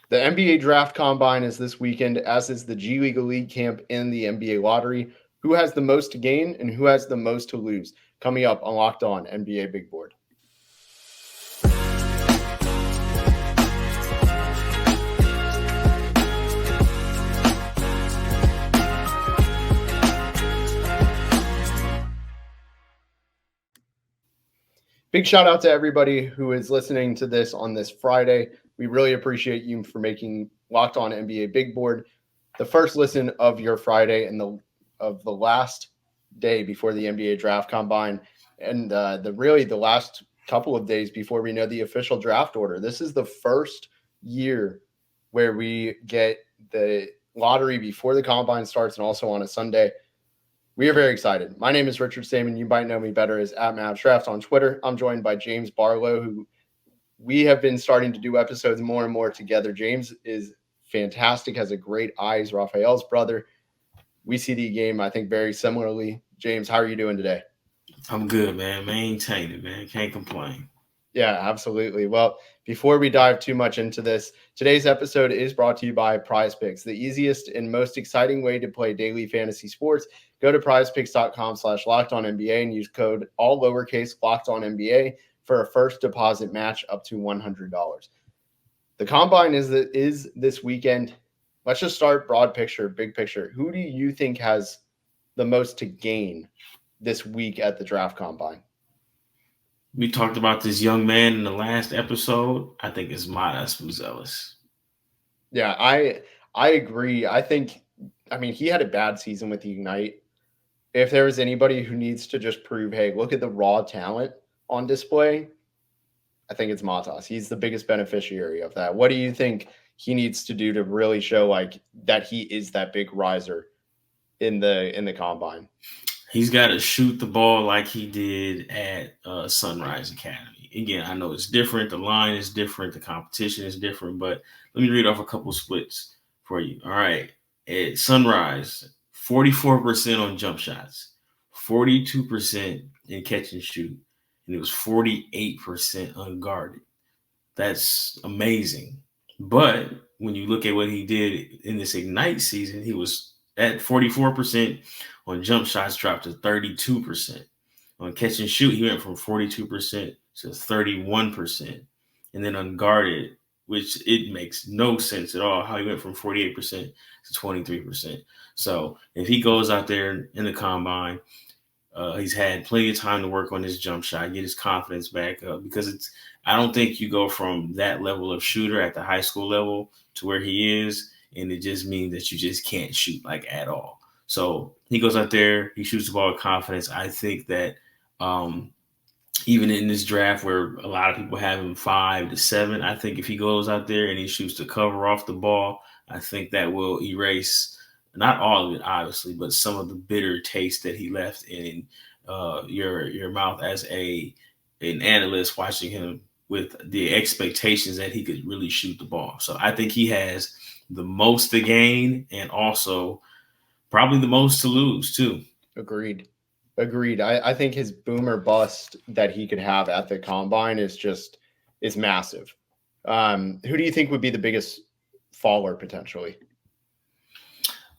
The NBA Draft Combine is this weekend, as is the G League Elite Camp and the NBA Lottery. Who has the most to gain and who has the most to lose? Coming up on Locked On NBA Big Board. Big shout out to everybody who is listening to this on this Friday. We really appreciate you for making Locked On NBA Big Board the first listen of your Friday and of the last day before the NBA Draft Combine, and the last couple of days before we know the official draft order. This is the first year where we get the lottery before the combine starts and also on a Sunday. We are very excited. My name is Richard Stayman. You might know me better as @MavsDraft on Twitter. I'm joined by James Barlowe, who we have been starting to do episodes more and more together. James is fantastic, has a great eye. He's Rafael's brother. We see the game, I think, very similarly. James, how are you doing today? I'm good, man. Maintain it, man. Can't complain. Yeah, absolutely. Well, before we dive too much into this, today's episode is brought to you by Prize Picks, the easiest and most exciting way to play daily fantasy sports. Go to prizepicks.com/lockedonnba and use code all lowercase LOCKEDONNBA for a first deposit match up to $100. The combine is this weekend. Let's just start broad picture, big picture. Who do you think has the most to gain this week at the draft combine? We talked about this young man in the last episode. I think it's Buzelis. Yeah, I agree. He had a bad season with the Ignite. If there was anybody who needs to just prove, hey, look at the raw talent on display, I think it's Matas. He's the biggest beneficiary of that. What do you think he needs to do to really show like that he is that big riser in the combine? He's got to shoot the ball like he did at Sunrise Academy. Again, I know it's different. The line is different. The competition is different. But let me read off a couple splits for you. All right. At Sunrise, 44% on jump shots, 42% in catch and shoot, and it was 48% unguarded. That's amazing. But when you look at what he did in this Ignite season, he was at 44% on jump shots, dropped to 32%. On catch and shoot, he went from 42% to 31%. And then unguarded, which it makes no sense at all, how he went from 48% to 23%. So if he goes out there in the combine, he's had plenty of time to work on his jump shot, get his confidence back up, because I don't think you go from that level of shooter at the high school level to where he is, and it just means that you just can't shoot like at all. So he goes out there, he shoots the ball with confidence. I think that even in this draft where a lot of people have him 5 to 7, I think if he goes out there and he shoots to cover off the ball, I think that will erase not all of it, obviously, but some of the bitter taste that he left in your mouth as an analyst watching him with the expectations that he could really shoot the ball. So I think he has the most to gain and also probably the most to lose too. Agreed. I think his boomer bust that he could have at the combine is massive. Who do you think would be the biggest faller potentially?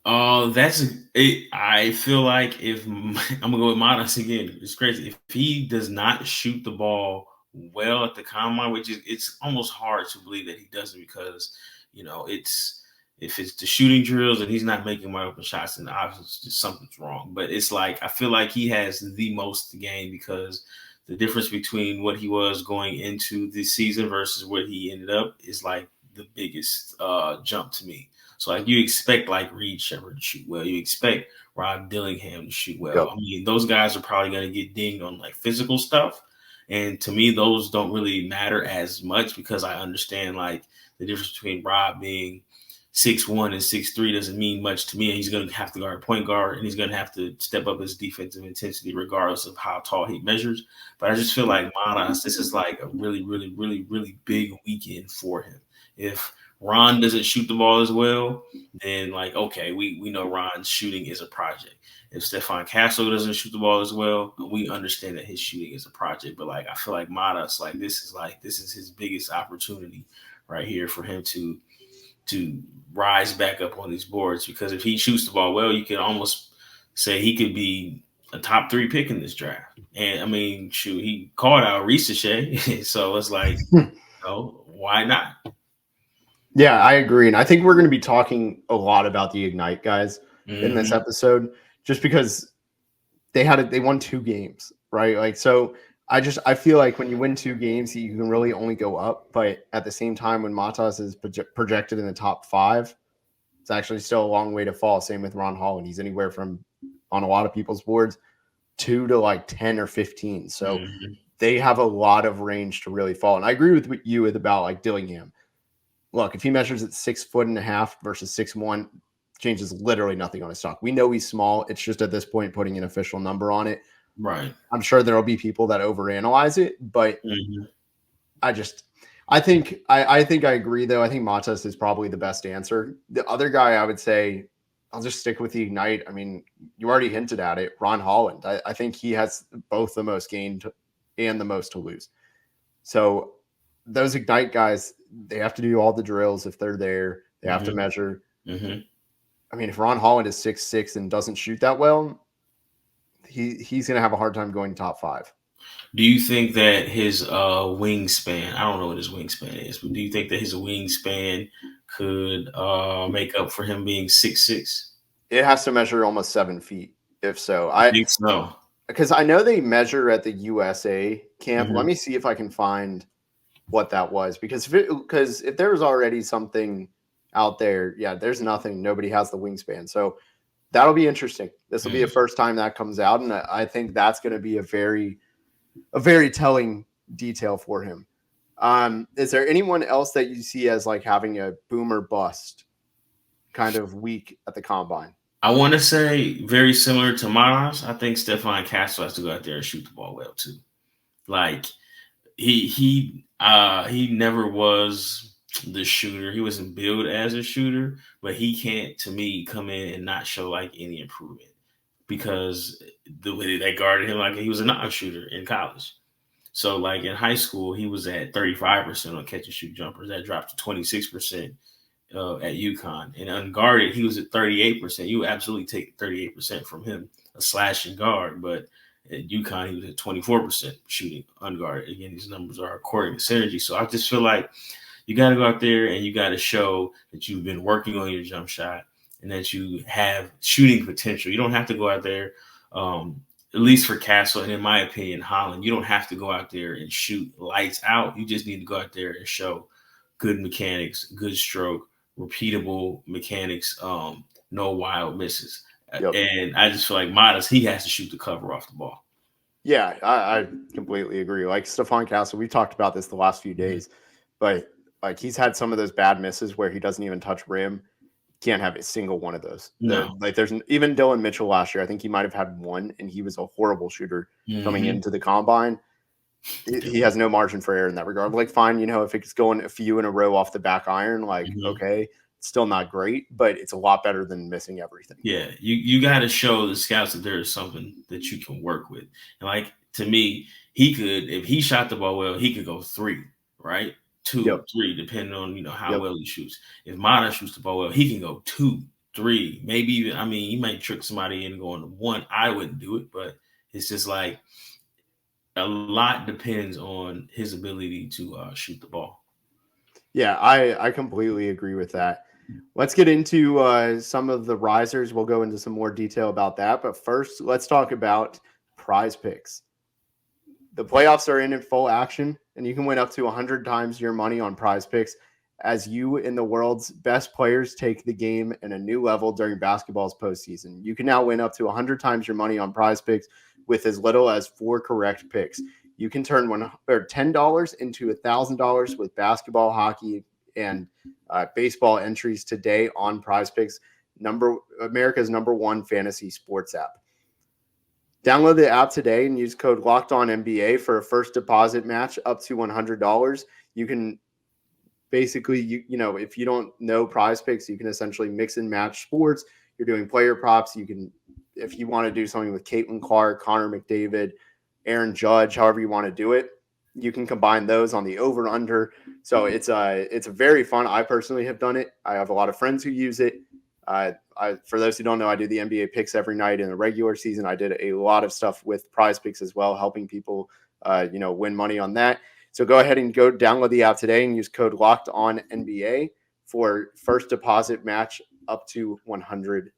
That's it. I feel like if I'm gonna go with Matas again, it's crazy. If he does not shoot the ball well at the combine, which is it's almost hard to believe that he doesn't, because if it's the shooting drills and he's not making wide open shots, then obviously something's wrong. But it's like I feel like he has the most to gain, because the difference between what he was going into this season versus what he ended up is like the biggest jump to me. So like you expect like Reed Shepard to shoot well. You expect Rob Dillingham to shoot well. Yep. I mean, those guys are probably going to get dinged on like physical stuff. And to me, those don't really matter as much, because I understand like the difference between Rob being 6'1" and 6'3" doesn't mean much to me. And he's going to have to guard point guard, and he's going to have to step up his defensive intensity regardless of how tall he measures. But I just feel like Matas, this is like a really, really, really, really big weekend for him. If Ron doesn't shoot the ball as well, then like, okay, we know Ron's shooting is a project. If Stefan Castle doesn't shoot the ball as well, we understand that his shooting is a project. But like, I feel like Matas, this is his biggest opportunity right here for him to to rise back up on these boards, because if he shoots the ball well, you can almost say he could be a top 3 pick in this draft. And I mean, shoot, he called out Ricochet, so it's like, why not? Yeah, I agree. And I think we're going to be talking a lot about the Ignite guys in this episode, just because they won 2 games, right? Like, so I feel like when you win 2 games, you can really only go up. But at the same time, when Matas is projected in the top 5, it's actually still a long way to fall. Same with Ron Holland. He's anywhere from, on a lot of people's boards, 2 to like 10 or 15. So they have a lot of range to really fall. And I agree with you about like Dillingham. Look, if he measures at 6'1.5" versus 6'1", changes literally nothing on his stock. We know he's small. It's just at this point putting an official number on it. Right. I'm sure there'll be people that overanalyze it, but I think I agree though. I think Matas is probably the best answer. The other guy I would say, I'll just stick with the Ignite. I mean, you already hinted at it, Ron Holland. I think he has both the most gained and the most to lose. So those Ignite guys, they have to do all the drills if they're there. They have to measure. I mean, if Ron Holland is 6'6" and doesn't shoot that well, he's going to have a hard time going top 5. Do you think that his wingspan, I don't know what his wingspan is, but do you think that his wingspan could make up for him being 6'6"? It has to measure almost 7 feet. If so, I think so. Because I know they measure at the USA camp. Let me see if I can find what that was. Because if there was already something out there, there's nothing. Nobody has the wingspan. So that'll be interesting. This will be the first time that comes out. And I think that's going to be a very telling detail for him. Is there anyone else that you see as like having a boom or bust kind of week at the combine? I want to say very similar to Maras. I think Stephon Castle has to go out there and shoot the ball well too. Like he never was the shooter. He wasn't billed as a shooter, but he can't, to me, come in and not show like any improvement, because the way they guarded him, like he was a non-shooter in college. So like in high school, he was at 35% on catch and shoot jumpers. That dropped to 26% at UConn. And unguarded, he was at 38%. You would absolutely take 38% from him, a slashing guard. But at UConn, he was at 24% shooting unguarded. Again, these numbers are according to Synergy. So I just feel like you got to go out there and you got to show that you've been working on your jump shot and that you have shooting potential. You don't have to go out there, at least for Castle, and in my opinion, Holland, you don't have to go out there and shoot lights out. You just need to go out there and show good mechanics, good stroke, repeatable mechanics, no wild misses. Yep. And I just feel like Matas, he has to shoot the cover off the ball. Yeah, I completely agree. Like Stephon Castle, we've talked about this the last few days, but like he's had some of those bad misses where he doesn't even touch rim. Can't have a single one of those. No. Like there's even Dylan Mitchell last year. I think he might have had one, and he was a horrible shooter coming into the combine. He has no margin for error in that regard. Like, fine, if it's going a few in a row off the back iron, like, okay, it's still not great, but it's a lot better than missing everything. Yeah, you got to show the scouts that there is something that you can work with. And like, to me, he could, if he shot the ball well, he could go 3, right? 2, 3, depending on, how well he shoots. If Matas shoots the ball well, he can go 2, 3, maybe even, he might trick somebody into going 1. I wouldn't do it, but it's just like, a lot depends on his ability to shoot the ball. Yeah, I completely agree with that. Let's get into some of the risers. We'll go into some more detail about that. But first, let's talk about prize picks. The playoffs are in full action, and you can win up to 100 times your money on prize picks as you and the world's best players take the game in a new level during basketball's postseason. You can now win up to 100 times your money on prize picks with as little as 4 correct picks. You can turn $10 into $1,000 with basketball, hockey, and baseball entries today on Prize Picks, America's #1 fantasy sports app. Download the app today and use code LOCKEDONNBA for a first deposit match up to $100. You can basically, if you don't know Prize Picks, you can essentially mix and match sports. You're doing player props. You can, if you want to do something with Caitlin Clark, Connor McDavid, Aaron Judge, however you want to do it, You can combine those on the over under. So it's very fun. I personally have done it. I have a lot of friends who use it. For those who don't know, I do the NBA picks every night in the regular season. I did a lot of stuff with Prize Picks as well, helping people, win money on that. So go ahead and go download the app today and use code Locked On NBA for first deposit match up to $100.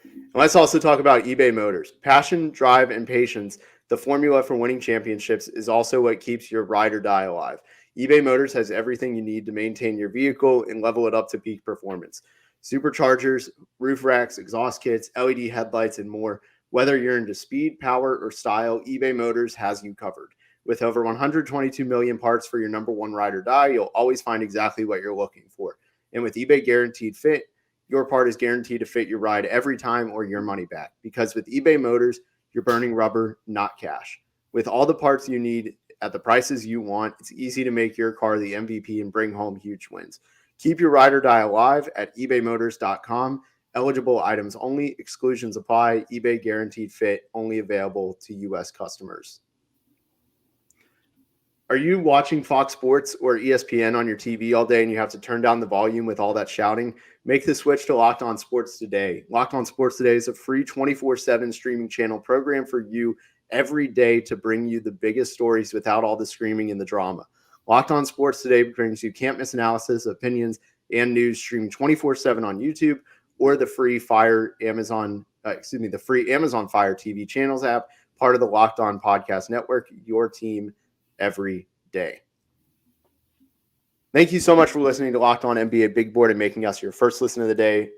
And let's also talk about eBay Motors. Passion, drive, and patience. The formula for winning championships is also what keeps your ride or die alive. eBay Motors has everything you need to maintain your vehicle and level it up to peak performance. Superchargers, roof racks, exhaust kits, LED headlights, and more. Whether you're into speed, power, or style, eBay Motors has you covered. With over 122 million parts for your number one ride or die, you'll always find exactly what you're looking for. And with eBay Guaranteed Fit, your part is guaranteed to fit your ride every time or your money back. Because with eBay Motors, you're burning rubber, not cash. With all the parts you need at the prices you want, it's easy to make your car the MVP and bring home huge wins. Keep your ride or die alive at ebaymotors.com. Eligible items only. Exclusions apply. eBay Guaranteed Fit only available to U.S. customers. Are you watching Fox Sports or ESPN on your TV all day and you have to turn down the volume with all that shouting? Make the switch to Locked On Sports Today. Locked On Sports Today is a free 24/7 streaming channel program for you every day to bring you the biggest stories without all the screaming and the drama. Locked On Sports Today brings you can't miss analysis, opinions, and news streaming 24/7 on YouTube or the free Amazon Fire TV channels app, part of the Locked On Podcast Network, your team every day. Thank you so much for listening to Locked On NBA Big Board and making us your first listen of the day.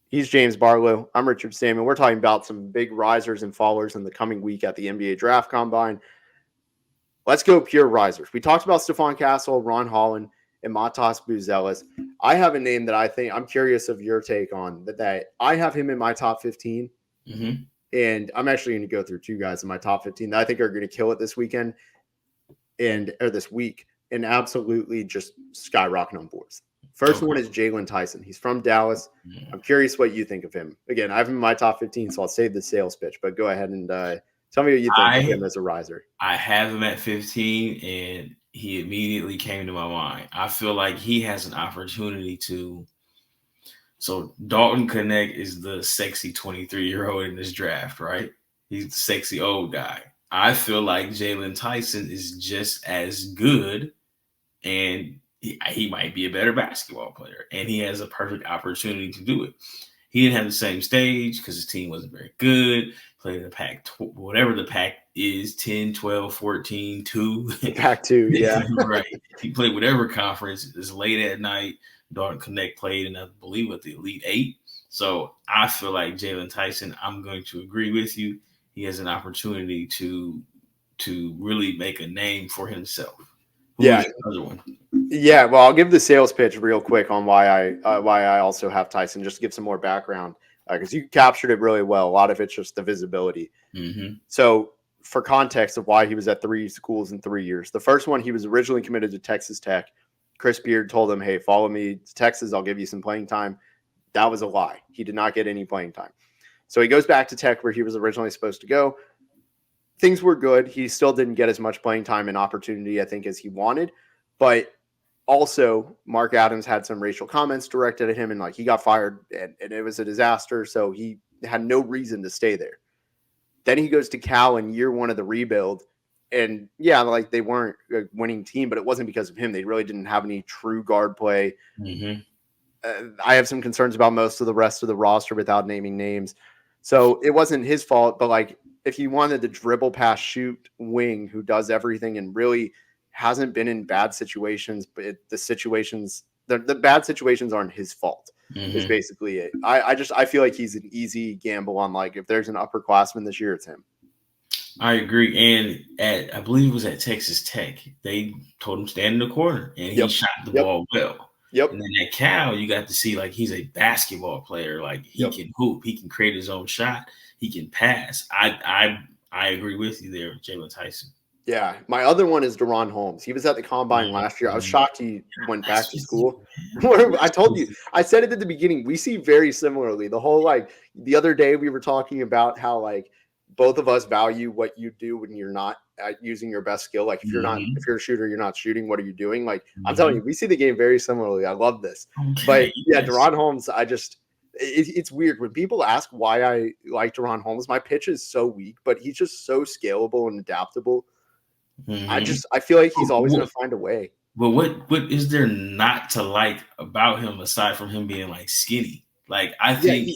He's James Barlowe. I'm Richard Stayman. We're talking about some big risers and fallers in the coming week at the NBA Draft Combine. Let's go pure risers. We talked about Stephon Castle, Ron Holland, and Matas Buzelis. I have a name that I think I'm curious of your take on that I have him in my top 15. Mm-hmm. And I'm actually going to go through two guys in my top 15 that I think are going to kill it this weekend or this week and absolutely just skyrocket on boards. First one is Jaylen Tyson. He's from Dallas. I'm curious what you think of him. Again, I have him in my top 15, so I'll save the sales pitch, but go ahead and tell me what you think of him as a riser. I have him at 15, and he immediately came to my mind. I feel like he has an opportunity to. So Dalton Connect is the sexy 23-year-old in this draft, right? He's the sexy old guy. I feel like Jaylen Tyson is just as good, and he might be a better basketball player, and he has a perfect opportunity to do it. He didn't have the same stage because his team wasn't very good. Played in the Pac, whatever the Pac is, 10, 12, 14, 2. Pac 2, yeah. Right. He played whatever conference. It's late at night. Dalton Connect played in, I believe, with the Elite 8. So I feel like Jaylen Tyson, I'm going to agree with you. He has an opportunity to really make a name for himself. Yeah. Another one. Yeah, well, I'll give the sales pitch real quick on why I also have Tyson, just to give some more background, because you captured it really well. A lot of it's just the visibility. Mm-hmm. So for context of why he was at 3 schools in 3 years, the first one, he was originally committed to Texas Tech. Chris Beard told him, hey, follow me to Texas. I'll give you some playing time. That was a lie. He did not get any playing time. So he goes back to Tech where he was originally supposed to go. Things were good. He still didn't get as much playing time and opportunity, I think, as he wanted. But also, Mark Adams had some racial comments directed at him, and he got fired, and it was a disaster. So he had no reason to stay there. Then he goes to Cal in year one of the rebuild, and they weren't a winning team, but it wasn't because of him. They really didn't have any true guard play. Mm-hmm. I have some concerns about most of the rest of the roster without naming names. So it wasn't his fault, but if you wanted the dribble, pass, shoot wing who does everything and really hasn't been in bad situations, but the bad situations aren't his fault. Mm-hmm. Is basically it. I feel like he's an easy gamble on if there's an upperclassman this year, it's him. I agree. And I believe it was at Texas Tech, they told him stand in the corner, and he shot the ball well. Yep. And then at Cal, you got to see he's a basketball player. He can hoop, he can create his own shot, he can pass. I agree with you there, Jaylen Tyson. Yeah, my other one is DaRon Holmes. He was at the Combine last year. I was shocked he went back to school. I told you, I said it at the beginning. We see very similarly. The whole the other day we were talking about how both of us value what you do when you're not at using your best skill. Like if you're a shooter, you're not shooting. What are you doing? Like I'm Mm-hmm. telling you, we see the game very similarly. I love this. Okay, But yeah, yes. DaRon Holmes, it's weird when people ask why I like DaRon Holmes. My pitch is so weak, but he's just so scalable and adaptable. Mm-hmm. I feel like he's always going to find a way. But what is there not to like about him aside from him being like skinny? Like I think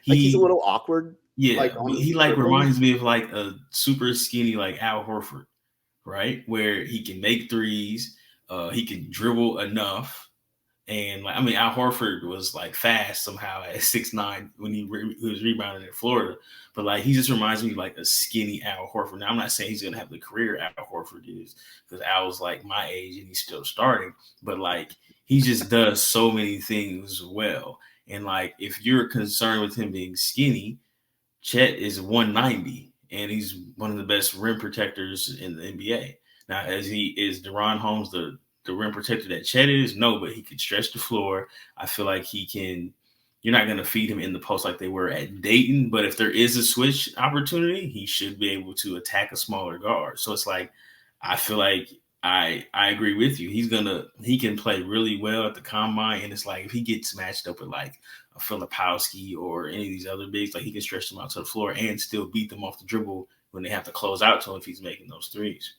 he's a little awkward. Yeah, like he like reminds me of like a super skinny like Al Horford, right? Where he can make threes, he can dribble enough, and like I mean Al Horford was like fast somehow at 6'9" when he was rebounding in Florida, but like he just reminds me of like a skinny Al Horford. Now I'm not saying he's gonna have the career Al Horford is because Al's like my age and he's still starting, but like he just does so many things well, and like if you're concerned with him being skinny. Chet is 190, and he's one of the best rim protectors in the NBA. Now, is DaRon Holmes the rim protector that Chet is? No, but he could stretch the floor. I feel like he can. You're not going to feed him in the post like they were at Dayton, but if there is a switch opportunity, he should be able to attack a smaller guard. So it's like I feel like I agree with you. He can play really well at the combine, and it's like if he gets matched up with like a Filipowski or any of these other bigs, like he can stretch them out to the floor and still beat them off the dribble when they have to close out to him if he's making those threes.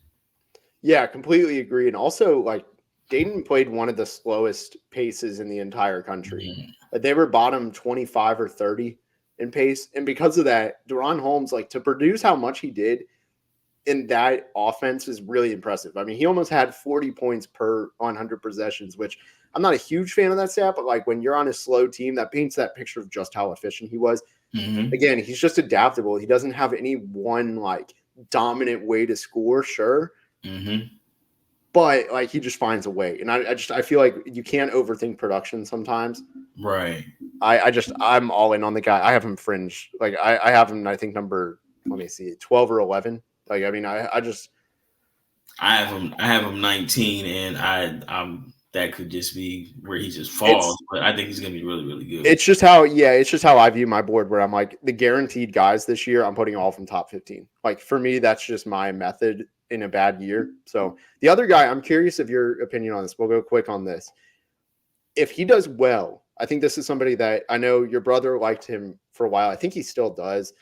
Yeah, completely agree. And also, like Dayton played one of the slowest paces in the entire country. They were bottom 25 or 30 in pace, and because of that, DaRon Holmes, like to produce how much he did in that offense is really impressive. I mean, he almost had 40 points per 100 possessions, which I'm not a huge fan of that stat, but like when you're on a slow team, that paints that picture of just how efficient he was. Mm-hmm. Again, he's just adaptable. He doesn't have any one like dominant way to score, sure. Mm-hmm. But like he just finds a way. And I feel like you can't overthink production sometimes. Right. I'm all in on the guy. I have him fringe. Like I have him, I think number, let me see, 12 or 11. Like, I mean, I have him 19, and I'm that could just be where he just falls. But I think he's gonna be really, really good. It's just how I view my board, where I'm like the guaranteed guys this year, I'm putting all from top 15. Like for me, that's just my method in a bad year. So the other guy, I'm curious of your opinion on this. We'll go quick on this. If he does well, I think this is somebody that I know your brother liked him for a while. I think he still does.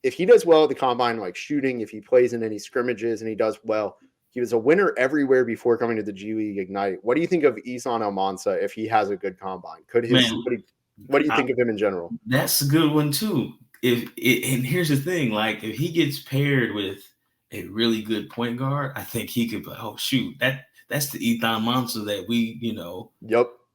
If he does well at the combine, like shooting, if he plays in any scrimmages and he does well, he was a winner everywhere before coming to the G League Ignite. What do you think of Isan Almansa if he has a good combine? What do you think of him in general? That's a good one too. And here's the thing, like if he gets paired with a really good point guard, I think he could be like, oh shoot, that's the Ethan Almansa that we,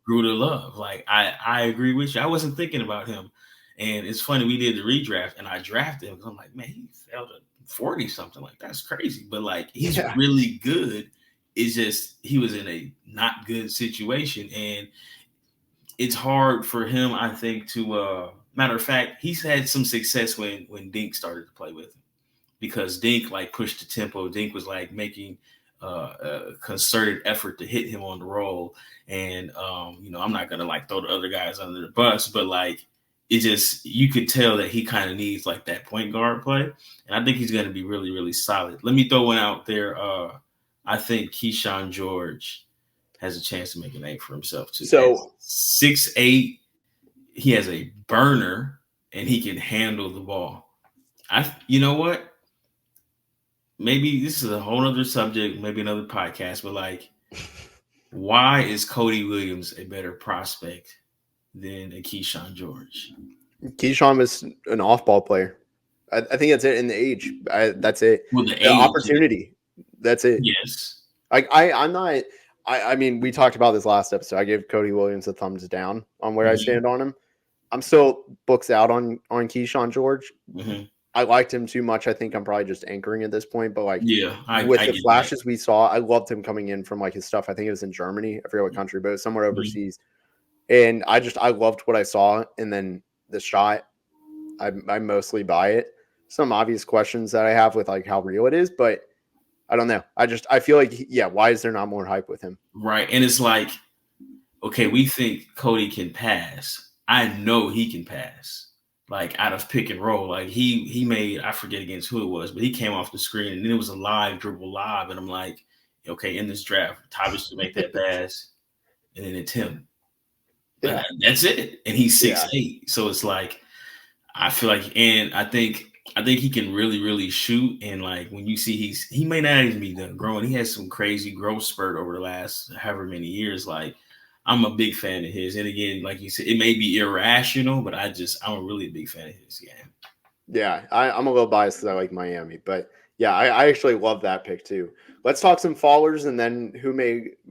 grew to love. Like I agree with you. I wasn't thinking about him. And it's funny, we did the redraft and I drafted him because I'm like, man, he fell to 40 something. Like that's crazy. But like he's really good. It's just he was in a not good situation. And it's hard for him, I think, to matter of fact, he's had some success when Dink started to play with him. Because Dink like pushed the tempo. Dink was like making a concerted effort to hit him on the roll. And I'm not gonna like throw the other guys under the bus, but like it just, you could tell that he kind of needs like that point guard play. And I think he's going to be really, really solid. Let me throw one out there. I think Keyshawn George has a chance to make a name for himself too. So 6'8", he has a burner and he can handle the ball. You know what? Maybe this is a whole other subject, maybe another podcast, but like, why is Cody Williams a better prospect than a Keyshawn George? Keyshawn was an off-ball player. I think that's it in the age. That's it. Well, the opportunity. That's it. Yes. I'm not. I mean, we talked about this last episode. I gave Cody Williams a thumbs down on where I stand on him. I'm still books out on Keyshawn George. Mm-hmm. I liked him too much. I think I'm probably just anchoring at this point. But like, with the flashes we saw, I loved him coming in from like his stuff. I think it was in Germany. I forget what country, but it was somewhere overseas. And I loved what I saw. And then the shot, I mostly buy it. Some obvious questions that I have with like how real it is, but I don't know. I feel like, why is there not more hype with him? Right. And it's like, okay, we think Cody can pass. I know he can pass. like out of pick and roll. Like he made, I forget against who it was, but he came off the screen and then it was a live dribble live. And I'm like, okay, in this draft, Tyvus should make that pass. And then it's him. Yeah. That's it. And he's 6'8". Yeah. So it's like, I feel like, and I think he can really, really shoot. And like when you see he may not even be done growing. He has some crazy growth spurt over the last however many years. Like I'm a big fan of his. And again, like you said, it may be irrational, but I'm a really big fan of his game. Yeah, I'm a little biased because I like Miami, but yeah, I actually love that pick too. Let's talk some fallers, and then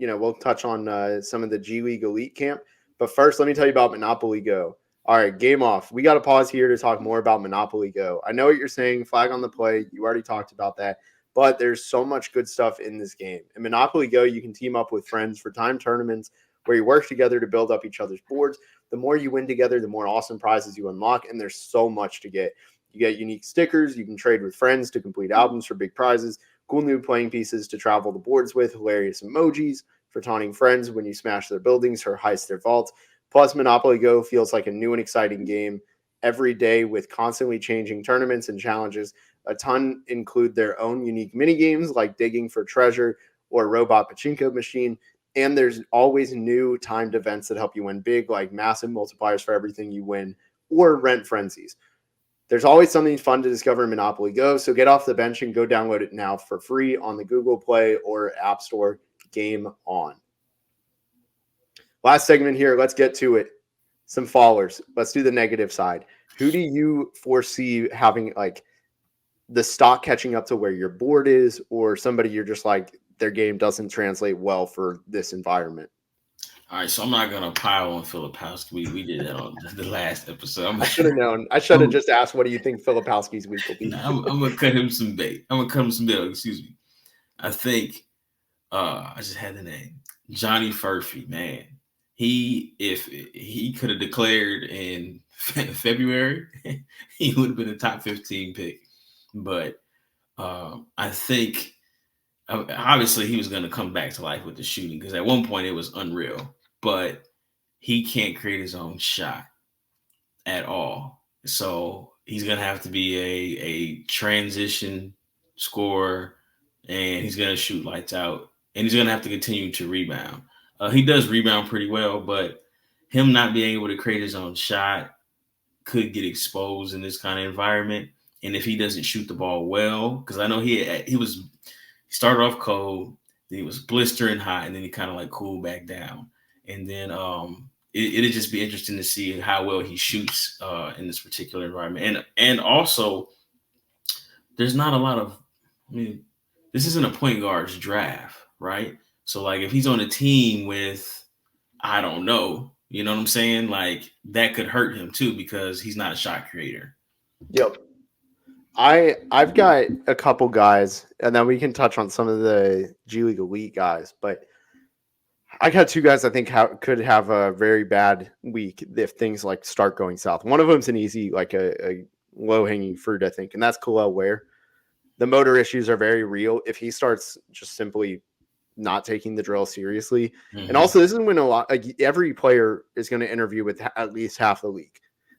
we'll touch on some of the G League elite camp. But first, let me tell you about Monopoly Go. All right, game off. We got to pause here to talk more about Monopoly Go. I know what you're saying, flag on the play. You already talked about that, but there's so much good stuff in this game. In Monopoly Go, you can team up with friends for timed tournaments where you work together to build up each other's boards. The more you win together, the more awesome prizes you unlock, and there's so much to get. You get unique stickers. You can trade with friends to complete albums for big prizes, cool new playing pieces to travel the boards with, hilarious emojis for taunting friends when you smash their buildings or heist their vaults. Plus, Monopoly Go feels like a new and exciting game every day with constantly changing tournaments and challenges. A ton include their own unique mini games like digging for treasure or robot pachinko machine. And there's always new timed events that help you win big, like massive multipliers for everything you win or rent frenzies. There's always something fun to discover in Monopoly Go, so get off the bench and go download it now for free on the Google Play or App Store. Game on. Last segment here. Let's get to it. Some fallers. Let's do the negative side. Who do you foresee having like the stock catching up to where your board is, or somebody you're just like their game doesn't translate well for this environment? All right, so I'm not gonna pile on Filipowski. We did that on the last episode. I should have known. I should have just asked, what do you think Filipowski's week will be? I'm gonna cut him some bait. Excuse me. I think I just had the name. Johnny Furphy, man. If he could have declared in February, he would have been a top 15 pick. But I think obviously he was going to come back to life with the shooting because at one point it was unreal. But he can't create his own shot at all. So he's going to have to be a transition scorer, and he's going to shoot lights out, and he's going to have to continue to rebound. He does rebound pretty well, but him not being able to create his own shot could get exposed in this kind of environment. And if he doesn't shoot the ball well, because I know he started off cold, then he was blistering hot, and then he kind of like cooled back down. And then it'd just be interesting to see how well he shoots in this particular environment. And also, there's not a lot of, this isn't a point guard's draft, right? So like if he's on a team with, I don't know, you know what I'm saying? Like that could hurt him too because he's not a shot creator. Yep. I've got a couple guys, and then we can touch on some of the G League elite guys, but I got two guys I think could have a very bad week if things like start going south. One of them's an easy, like a low-hanging fruit, I think, and that's Kel'el Ware. The motor issues are very real. If he starts just simply not taking the drill seriously, and also this is when every player is going to interview with at least half the league.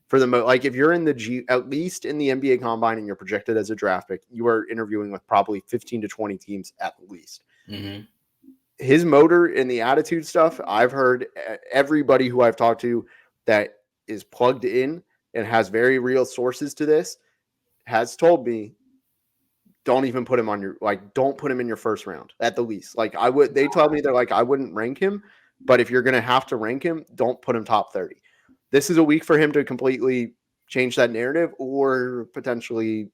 For the like, if you're in at least in the NBA Combine and you're projected as a draft pick, you are interviewing with probably 15 to 20 teams at least. Mm-hmm. His motor and the attitude stuff, I've heard everybody who I've talked to that is plugged in and has very real sources to this has told me, don't even put him on don't put him in your first round at the least. Like they told me, they're like, I wouldn't rank him, but if you're going to have to rank him, don't put him top 30. This is a week for him to completely change that narrative, or potentially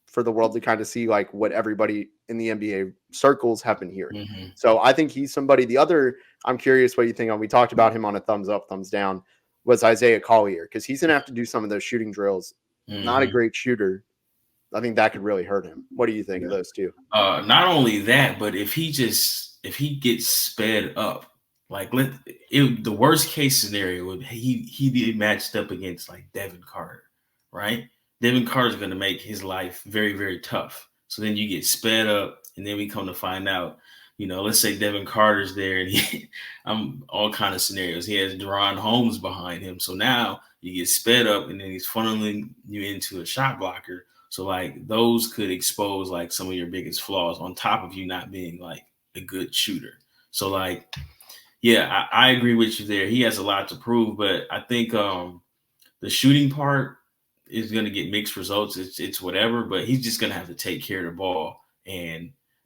for the world to kind of see like what everybody in the NBA circles have been hearing. Mm-hmm. So I think he's somebody. The other, I'm curious what you think on. We talked about him on a thumbs up, thumbs down, was Isaiah Collier, because he's going to have to do some of those shooting drills. Mm-hmm. Not a great shooter. I think that could really hurt him. What do you think of those two? Not only that, but if he gets sped up, like the worst case scenario would he be matched up against like Devin Carter, right? Devin Carter's going to make his life very, very tough. So then you get sped up, and then we come to find out let's say Devin Carter's there, and I'm all kind of scenarios. He has DaRon Holmes behind him, so now you get sped up, and then he's funneling you into a shot blocker. So like those could expose like some of your biggest flaws on top of you not being like a good shooter. So like, yeah, I agree with you there. He has a lot to prove, but I think the shooting part is going to get mixed results. It's whatever, but he's just going to have to take care of the ball.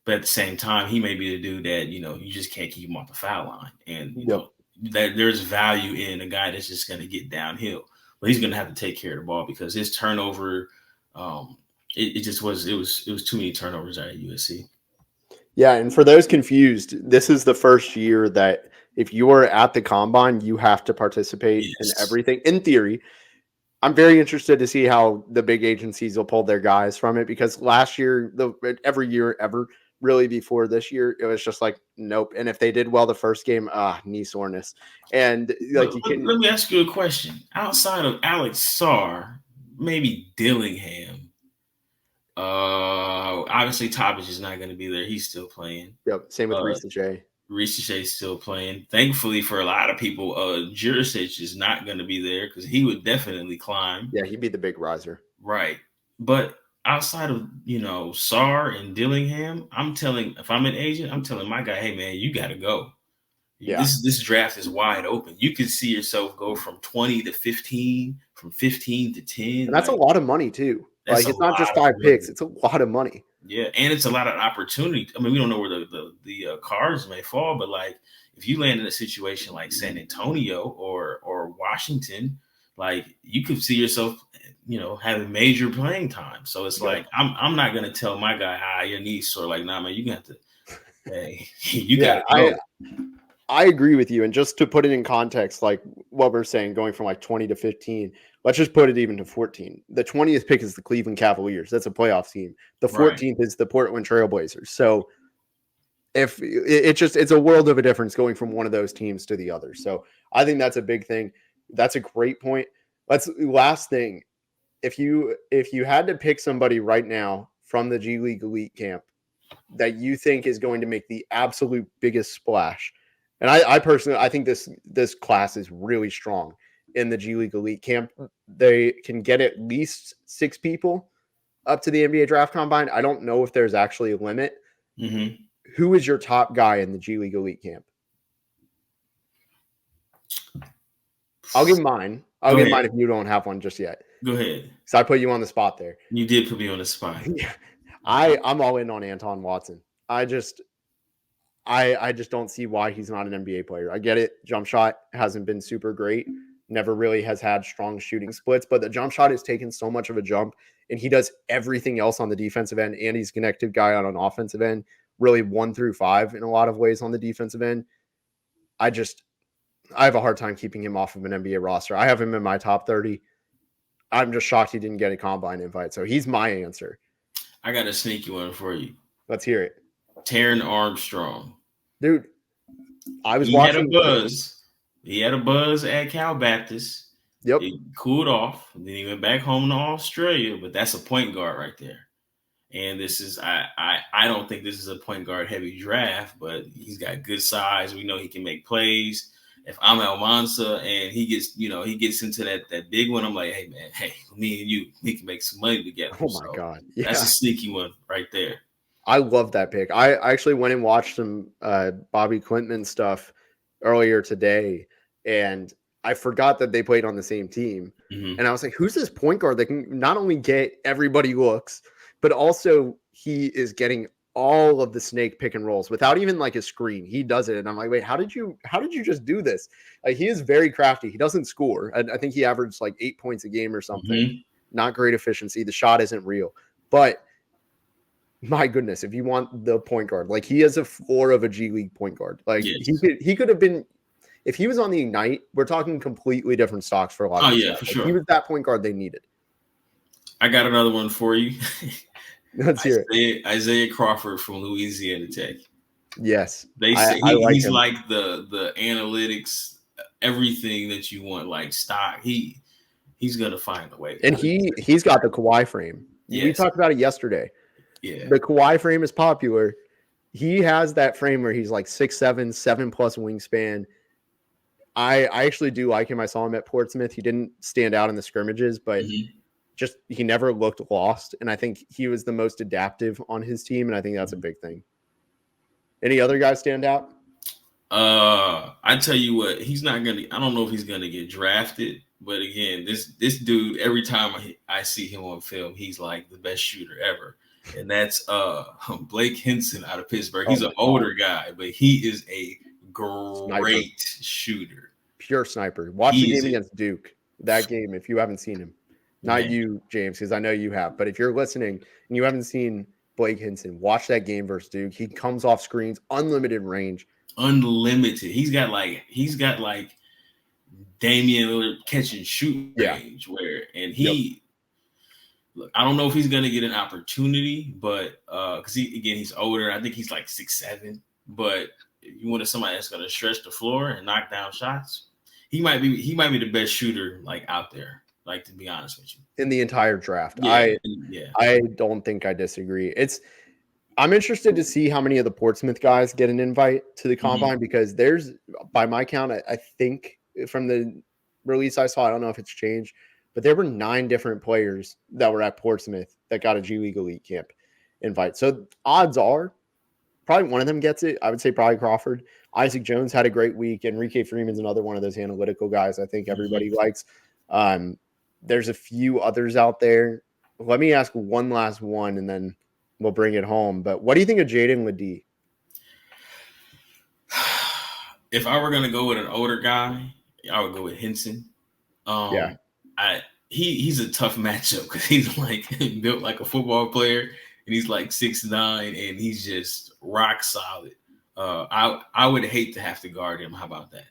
But at the same time, he may be the dude that, you just can't keep him off the foul line. And, that there's value in a guy that's just going to get downhill. But he's going to have to take care of the ball because his turnover, it was too many turnovers at USC. Yeah, and for those confused, this is the first year that if you are at the combine, you have to participate in everything. In theory, I'm very interested to see how the big agencies will pull their guys from it because last year, every year ever, really before this year, it was just like, nope. And if they did well the first game, knee soreness. And like let me ask you a question. Outside of Alex Sarr, maybe Dillingham, obviously Toppage is not going to be there. He's still playing. Yep. Same with Reese J. Reese Shay's still playing. Thankfully for a lot of people, Jurisic is not going to be there because he would definitely climb. Yeah, he'd be the big riser. Right. But outside of, Sarr and Dillingham, if I'm an agent, I'm telling my guy, hey, man, you got to go. Yeah. This draft is wide open. You can see yourself go from 20 to 15, from 15 to 10. And that's a lot of money, too. Like, it's not just 5 picks. It's a lot of money. Yeah, and it's a lot of opportunity. I mean, we don't know where the cards may fall, but like if you land in a situation like San Antonio or Washington, like you could see yourself, having major playing time. So it's like I'm not gonna tell my guy, your niece, or like, nah, man, you got to, hey, you got to go. I agree with you. And just to put it in context, like what we're saying, going from like 20 to 15, let's just put it even to 14. The 20th pick is the Cleveland Cavaliers. That's a playoff team. The 14th is the Portland Trailblazers. So if it's a world of a difference going from one of those teams to the other. So I think that's a big thing. That's a great point. Last thing. If you had to pick somebody right now from the G League Elite camp that you think is going to make the absolute biggest splash, and I personally think this class is really strong in the G League Elite camp. They can get at least 6 people up to the NBA Draft Combine. I don't know if there's actually a limit. Mm-hmm. Who is your top guy in the G League Elite camp? I'll give mine. I'll give mine if you don't have one just yet. Go ahead. So I put you on the spot there. You did put me on the spot. I'm all in on Anton Watson. I just don't see why he's not an NBA player. I get it. Jump shot hasn't been super great. Never really has had strong shooting splits, but the jump shot has taken so much of a jump, and he does everything else on the defensive end, and he's a connected guy on an offensive end, really 1 through 5 in a lot of ways on the defensive end. I have a hard time keeping him off of an NBA roster. I have him in my top 30. I'm just shocked he didn't get a combine invite, so he's my answer. I got a sneaky one for you. Let's hear it. Taron Armstrong. Dude, I was watching. He had a buzz at Cal Baptist. Yep. He cooled off. Then he went back home to Australia, but that's a point guard right there. And this is I don't think this is a point guard heavy draft, but he's got good size. We know he can make plays. If I'm Almanza and he gets into that big one, I'm like, hey man, me and you, we can make some money together. Oh my God. Yeah. That's a sneaky one right there. I love that pick. I actually went and watched some Bobby Quintman stuff earlier today, and I forgot that they played on the same team. Mm-hmm. And I was like, who's this point guard that can not only get everybody looks, but also he is getting all of the snake pick and rolls without even like a screen. He does it. And I'm like, wait, how did you just do this? Like, he is very crafty. He doesn't score. I think he averaged like 8 points a game or something. Mm-hmm. Not great efficiency. The shot isn't real, but my goodness, if you want the point guard, like he has a floor of a G League point guard. Like he could have been, if he was on the Ignite, we're talking completely different stocks for a lot of yeah, for sure. He was that point guard they needed. I got another one for you. Let's hear it. Isaiah Crawford from Louisiana Tech. Yes. They say he's like the analytics, everything that you want, like stock. He's gonna find a way. And he's got the Kawhi frame. Yes. We talked about it yesterday. Yeah. The Kawhi frame is popular. he has that frame where he's like 6'7", 7+ wingspan. I actually do like him. I saw him at Portsmouth. He didn't stand out in the scrimmages, but just he never looked lost. And I think he was the most adaptive on his team, and I think that's a big thing. Any other guys stand out? I tell you what, he's not gonna. I don't know if he's gonna get drafted, but again, this dude, every time I see him on film, he's like the best shooter ever, and that's Blake Hinson out of Pittsburgh. He's an older guy, but he is a great shooter, pure sniper. Watch the game against Duke. That game, if you haven't seen him, not you, James, because I know you have, but if you're listening and you haven't seen Blake Hinson, watch that game versus Duke. He comes off screens, unlimited range. Unlimited. He's got like Damian Lillard catch and shoot range look, I don't know if he's gonna get an opportunity, but because he's older. I think he's like 6'7", but if you wanted somebody that's gonna stretch the floor and knock down shots, he might be the best shooter like out there, like, to be honest with you. In the entire draft. I don't think I disagree. I'm interested to see how many of the Portsmouth guys get an invite to the combine because there's, by my count, I think from the release I saw, I don't know if it's changed, but there were 9 different players that were at Portsmouth that got a G League Elite Camp invite. So odds are probably one of them gets it. I would say probably Crawford. Isaac Jones had a great week. Enrique Freeman's another one of those analytical guys I think everybody likes. There's a few others out there. Let me ask one last one and then we'll bring it home. But what do you think of Jaden Ledee? If I were going to go with an older guy, I would go with Henson. He's a tough matchup because he's like built like a football player and he's like 6'9" and he's just rock solid. I would hate to have to guard him. How about that?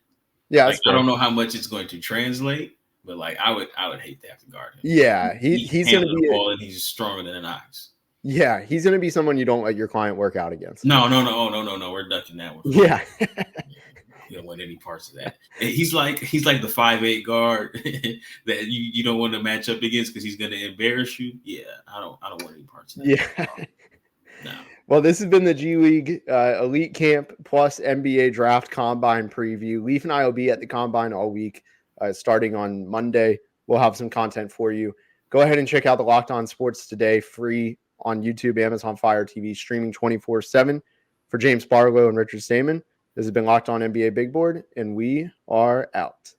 Yeah, I don't know how much it's going to translate, but like I would hate to have to guard him. Yeah, he's going to be the ball and he's stronger than an ox. Yeah, he's going to be someone you don't let your client work out against. No. We're ducking that one. Yeah. You don't want any parts of that. And he's like the 5'8" guard that you don't want to match up against because he's going to embarrass you. Yeah, I don't want any parts of that. Yeah. No. Well, this has been the G League Elite Camp plus NBA Draft Combine preview. Leif and I will be at the Combine all week, starting on Monday. We'll have some content for you. Go ahead and check out the Locked On Sports Today, free on YouTube, Amazon Fire TV, streaming 24/7. For James Barlowe and Richard Stayman, this has been Locked On NBA Big Board, and we are out.